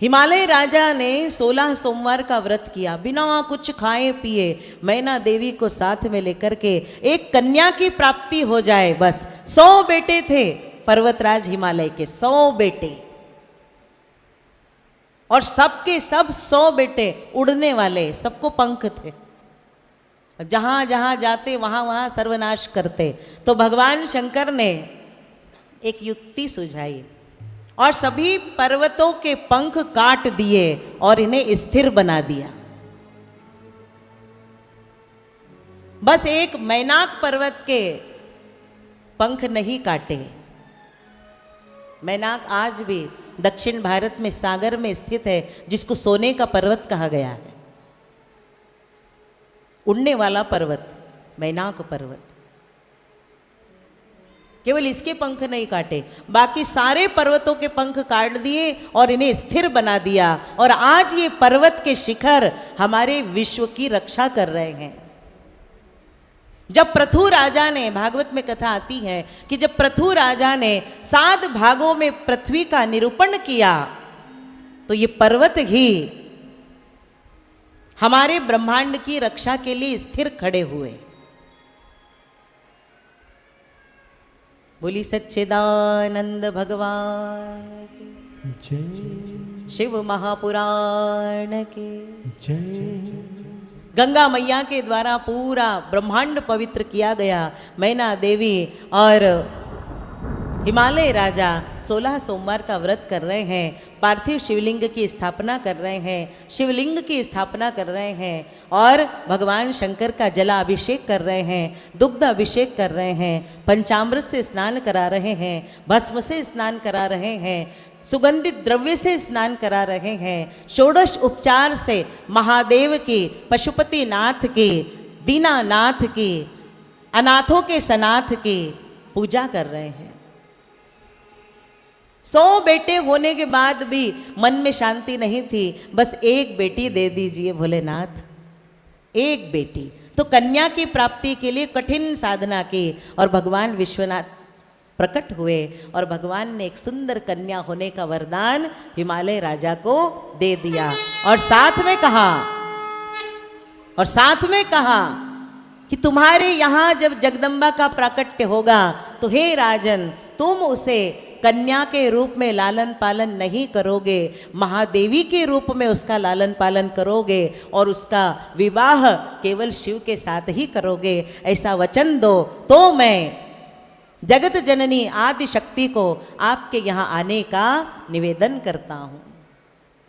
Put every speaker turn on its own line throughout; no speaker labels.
हिमालय राजा ने 16 सोमवार का व्रत किया, बिना कुछ खाए पिए, मैना देवी को साथ में लेकर के एक कन्या की प्राप्ति हो जाए बस। 100 बेटे थे पर्वतराज हिमालय के, 100 बेटे, और सबके सब 100 बेटे उड़ने वाले, सबको पंख थे, जहां जहां जाते वहां वहां सर्वनाश करते। तो भगवान शंकर ने एक युक्ति सुझाई और सभी पर्वतों के पंख काट दिए और इन्हें स्थिर बना दिया। बस एक मैनाक पर्वत के पंख नहीं काटे। मैनाक आज भी दक्षिण भारत में सागर में स्थित है, जिसको सोने का पर्वत कहा गया है। उड़ने वाला पर्वत मैनाक पर्वत, केवल इसके पंख नहीं काटे, बाकी सारे पर्वतों के पंख काट दिए और इन्हें स्थिर बना दिया। और आज ये पर्वत के शिखर हमारे विश्व की रक्षा कर रहे हैं। जब पृथु राजा ने, भागवत में कथा आती है कि जब पृथु राजा ने 7 भागों में पृथ्वी का निरूपण किया, तो ये पर्वत ही हमारे ब्रह्मांड की रक्षा के लिए स्थिर खड़े हुए। बोली सच्चिदानंद भगवान जय, शिव महापुराण के जय। गंगा मैया के द्वारा पूरा ब्रह्मांड पवित्र किया गया। मैना देवी और हिमालय राजा 16 सोमवार का व्रत कर रहे हैं, पार्थिव शिवलिंग की स्थापना कर रहे हैं, शिवलिंग की स्थापना कर रहे हैं और भगवान शंकर का जलाभिषेक कर रहे हैं, दुग्ध अभिषेक कर रहे हैं, पंचामृत से स्नान करा रहे हैं, भस्म से स्नान करा रहे हैं, सुगंधित द्रव्य से स्नान करा रहे हैं, षोडश उपचार से महादेव की, पशुपति नाथ की, दीनानाथ की, अनाथों के सनाथ की पूजा कर रहे हैं। 100 बेटे होने के बाद भी मन में शांति नहीं थी। बस एक बेटी दे दीजिए भोलेनाथ, एक बेटी। तो कन्या की प्राप्ति के लिए कठिन साधना की और भगवान विश्वनाथ प्रकट हुए और भगवान ने एक सुंदर कन्या होने का वरदान हिमालय राजा को दे दिया। और साथ में कहा कि तुम्हारे यहाँ जब जगदम्बा का प्राकट्य होगा तो हे राजन, तुम उसे कन्या के रूप में लालन पालन नहीं करोगे, महादेवी के रूप में उसका लालन पालन करोगे और उसका विवाह केवल शिव के साथ ही करोगे, ऐसा वचन दो तो मैं जगत जननी आदि शक्ति को आपके यहाँ आने का निवेदन करता हूँ।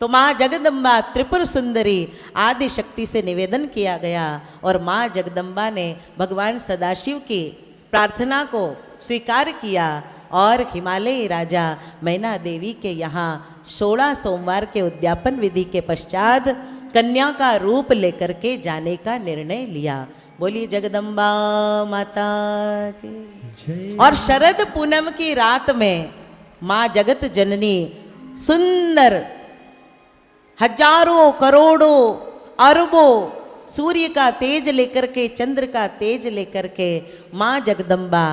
तो माँ जगदम्बा त्रिपुर सुंदरी आदि शक्ति से निवेदन किया गया और माँ जगदम्बा ने भगवान सदाशिव की प्रार्थना को स्वीकार किया और हिमालय राजा मैना देवी के यहाँ 16 सोमवार के उद्यापन विधि के पश्चात कन्या का रूप लेकर के जाने का निर्णय लिया। बोलिए जगदम्बा माता की। और शरद पूनम की रात में माँ जगत जननी सुंदर हजारों करोड़ों अरबों सूर्य का तेज लेकर के, चंद्र का तेज लेकर के माँ जगदम्बा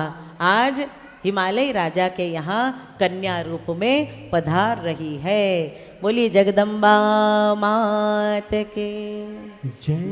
आज हिमालय राजा के यहाँ कन्या रूप में पधार रही है। बोलिए जगदम्बा मात के जय।